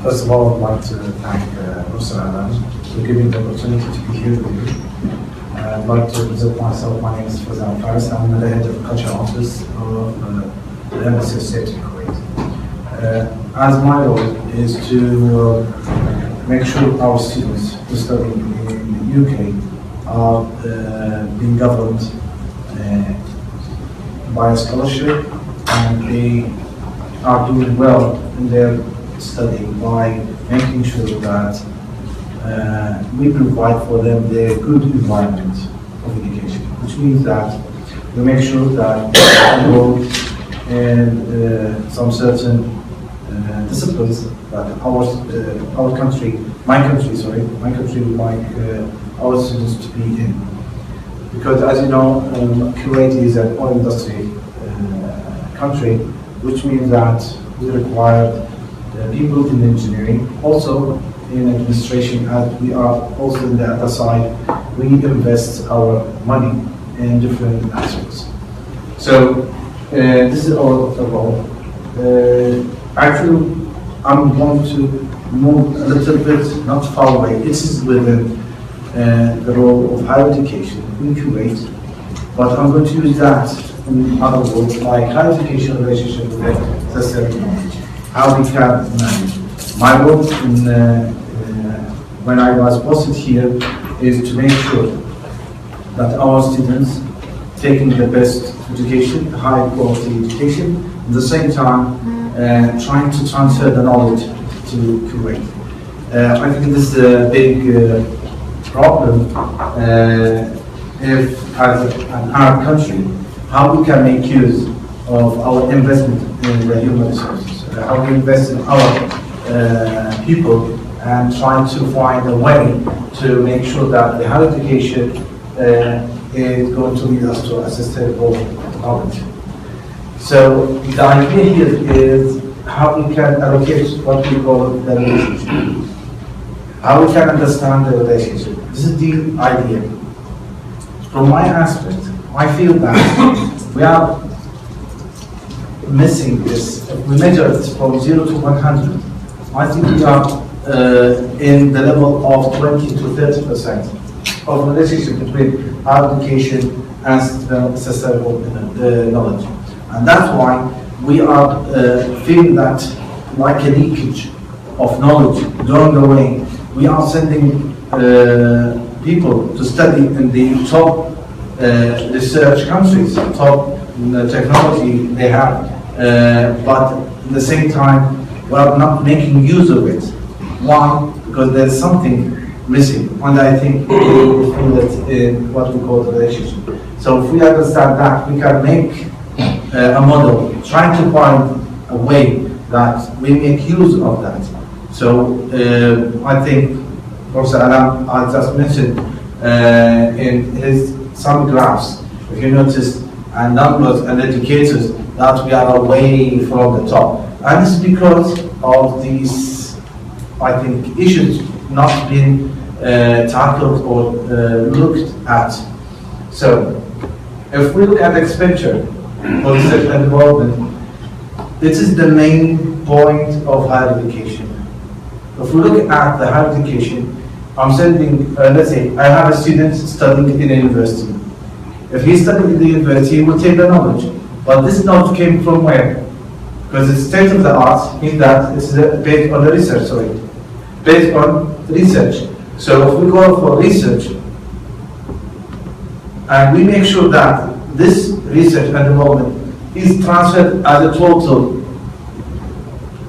First of all, I'd like to thank Fawzan for giving the opportunity to be here with you. I'd like to present myself. My name is Fawzan. I'm the head of culture office of the Embassy of State in Kuwait. As my role is to make sure our students who study in the UK are being governed by a scholarship, and they are doing well in their study by making sure that we provide for them the good environment of education, which means that we make sure that they enroll in some certain disciplines that our country, my country would like our students to be in. Because as you know, Kuwait is an oil industry country, which means that we require people in engineering, also in administration, as we are also in the other side, we invest our money in different aspects. So this is our role. Actually, I'm going to move a little bit, not far away. This is within the role of higher education in Kuwait, but I'm going to use that in other words, like higher education relationship with the necessary knowledge, how we can manage. My role when I was posted here is to make sure that our students taking the best education, high quality education, at the same time trying to transfer the knowledge to Kuwait. I think this is a big problem if as an Arab country, how we can make use of our investment in the human resources, how we invest in our people, and trying to find a way to make sure that the higher education is going to lead us to a sustainable knowledge. So the idea here is how we can allocate what we call the relationship, how we can understand the relationship. This is the idea. From my aspect, I feel that we are missing this. If we measure it from 0 to 100, I think we are in the level of 20 to 30% of relationship between our education and sustainable knowledge. And that's why we are feeling that like a leakage of knowledge along the way. We are sending people to study in the top research countries, top technology they have, but at the same time we are not making use of it. Why? Because there's something missing, and I think we will feel it in what we call the relationship. So if we understand that, we can make a model, trying to find a way that we make use of that. So I think Professor Alam, I just mentioned in his some graphs, if you notice, and numbers and indicators that we are away from the top. And this is because of these, I think, issues not being tackled or looked at. So, if we look at expenditure for research and development, this is the main point of higher education. If we look at the higher education, I'm sending, let's say, I have a student studying in a university. If he's studying in the university, he will take the knowledge. But this knowledge came from where? Because it's state of the art means that it's based on the research, based on research. So if we go for research, and we make sure that this research and development is transferred as a total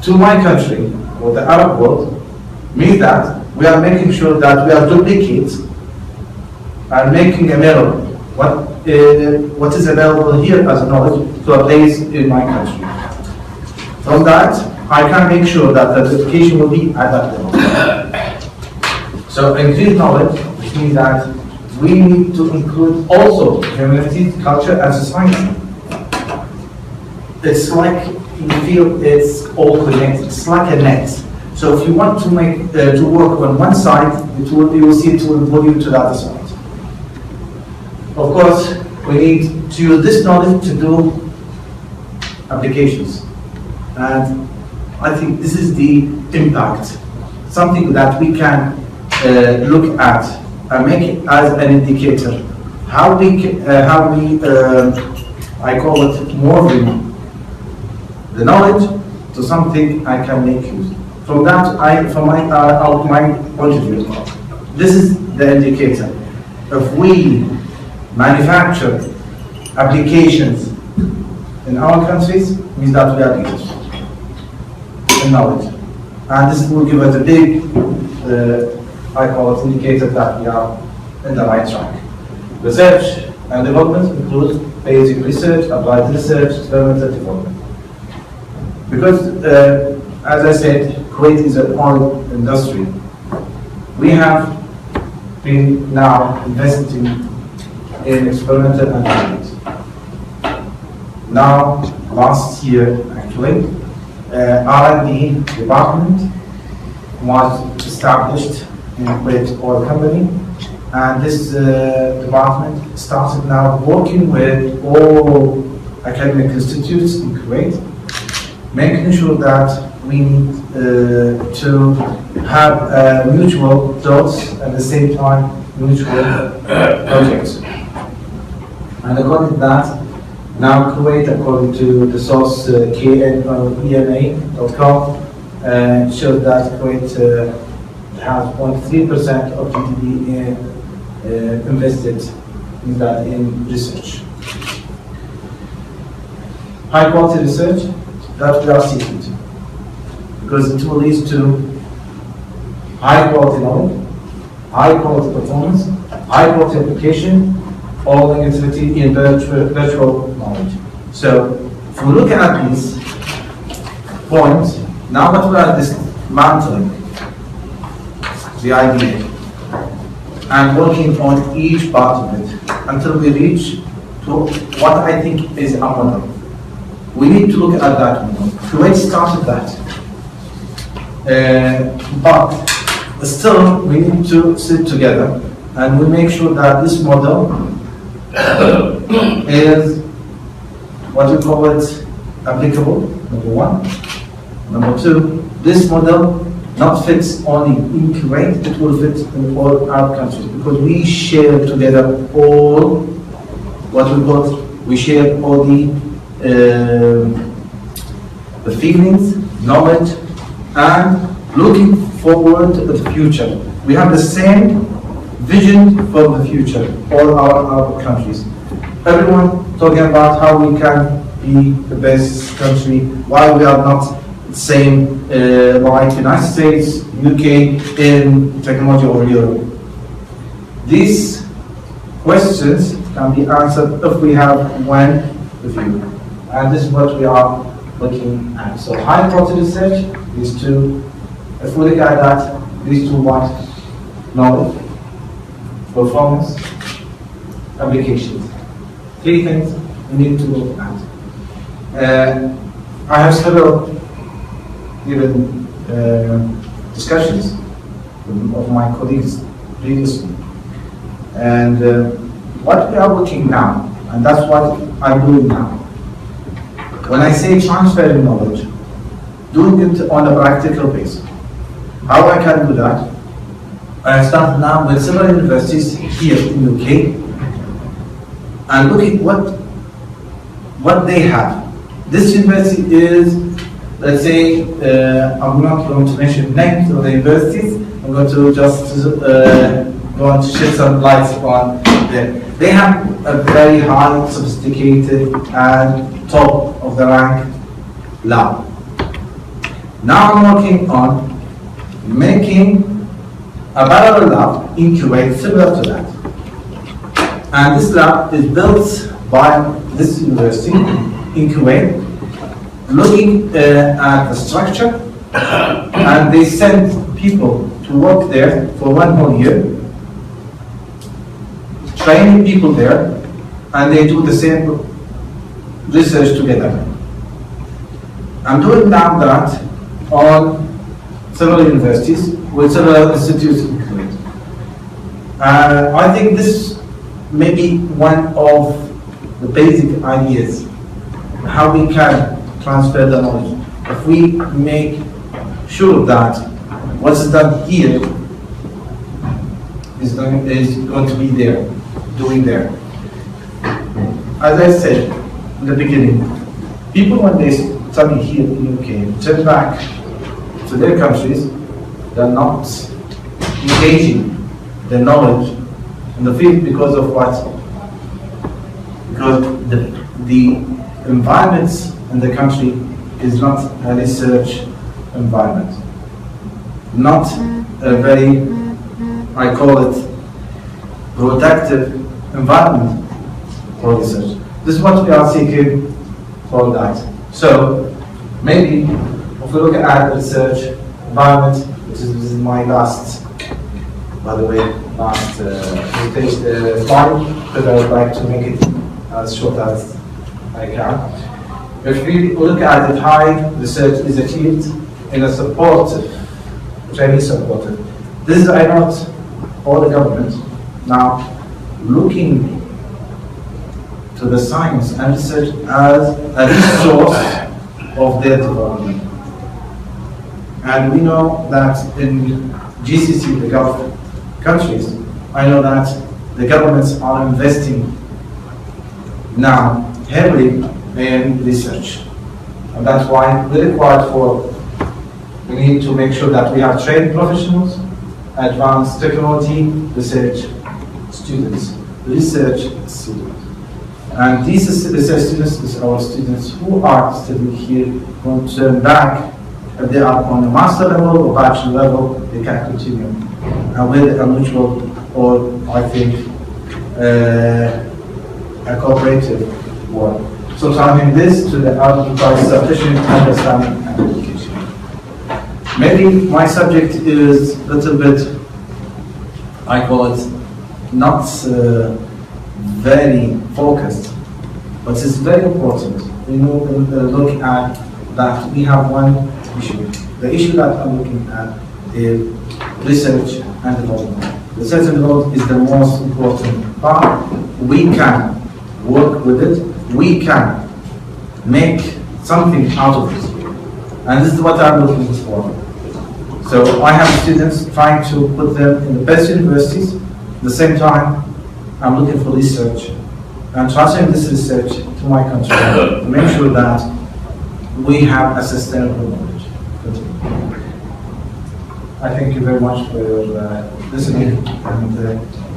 to my country or the Arab world, means that we are making sure that we are duplicates and making a mirror. What is available here as a knowledge to a place in my country. From that, I can make sure that the education will be at that level. So increased knowledge, which means that we need to include also humanities, culture, and society. It's like you feel it's all connected. It's like a net. So if you want to make to work on one side, you will see it will pull you to the other side. Of course, we need to use this knowledge to do applications. And I think this is the impact, something that we can look at and make it as an indicator. How we I call it morphing the knowledge to something I can make use. From that, from my point of view, this is the indicator. If we manufacture applications in our countries, means that we are leaders in knowledge. And this will give us a big, I call it indicator that we are in the right track. Research and development includes basic research, applied research, experimental development. Because, as I said, Kuwait is an oil industry. We have been now investing in experimental and development. Now, last year, actually, R&D department was established in Kuwait Oil Company, and this department started now working with all academic institutes in Kuwait, making sure that we need to have mutual thoughts at the same time mutual projects. And according to that, now Kuwait, according to the source KNEMA.com, shows that Kuwait has 0.3% of GDP invested in research. High quality research that we are seeking to, because it will lead to high quality knowledge, high quality performance, high quality application, all negativity in virtual knowledge. So if we look at these points, now that we are dismantling the idea and working on each part of it until we reach to what I think is a model. We need to look at that model. Kuwait started that. But still, we need to sit together and we make sure that this model is what we call it applicable, number one. Number two, this model not fits only in Kuwait, it will fit in all our countries, because we share together all what we call, we share all the feelings, knowledge, and looking forward to the future. We have the same vision for the future, all our countries. Everyone talking about how we can be the best country, why we are not the same like United States, UK in technology or Europe. These questions can be answered if we have one view. And this is what we are looking at. So high quality research, these two, if we look at that, these two ones, knowledge, performance, applications. Three things we need to look at. I have several even discussions of my colleagues previously. And what we are looking now, and that's what I'm doing now. When I say transferring knowledge, doing it on a practical basis. How I can do that? I start now with several universities here in the UK and look at what they have. This university is, let's say, I'm not going to mention names of the universities, I'm going to just go on to shed some lights on them. They have a very high, sophisticated, and top of the rank lab. Now I'm working on making a parallel lab in Kuwait similar to that. And this lab is built by this university in Kuwait, looking at the structure, and they send people to work there for 1 whole year, training people there, and they do the same research together. I'm doing now that on several universities with several institutes in Kuwait. I think this may be one of the basic ideas how we can transfer the knowledge. If we make sure that what is done here is going to be there, doing there. As I said in the beginning, people when they study here in UK, turn back to their countries, they're not engaging their knowledge in the field because of what? Because the environment in the country is not a research environment. Not a very, I call it, productive environment for research. This is what we are seeking for that. So, maybe if we look at research environment, which is this is my last, by the way, last slide, because I would like to make it as short as I can. If we look at it, high research is achieved in a supportive, which I mean supportive. This is, I not all the government now looking to the science and research as a resource of their development. And we know that in GCC, the Gulf countries, I know that the governments are investing now heavily in research. And that's why we need to make sure that we have trained professionals, advanced technology, research students. And these research students are our students who are studying here, going to turn back. If they are on a master level or bachelor level, they can continue. And with a mutual or, I think, a cooperative work. So turning this to the identify sufficient understanding and education. Maybe my subject is a little bit, I call it, not very focused, but it's very important. We look at that we have one issue. The issue that I'm looking at is research and development. Research and development is the most important part. We can work with it. We can make something out of it. And this is what I'm looking for. So I have students trying to put them in the best universities. At the same time, I'm looking for research and transferring this research to my country to make sure that we have a sustainable knowledge. I thank you very much for your listening, and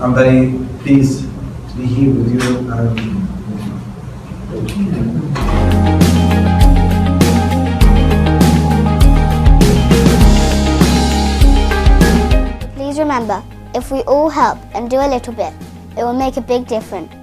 I'm very pleased to be here with you. Please remember, if we all help and do a little bit, it will make a big difference.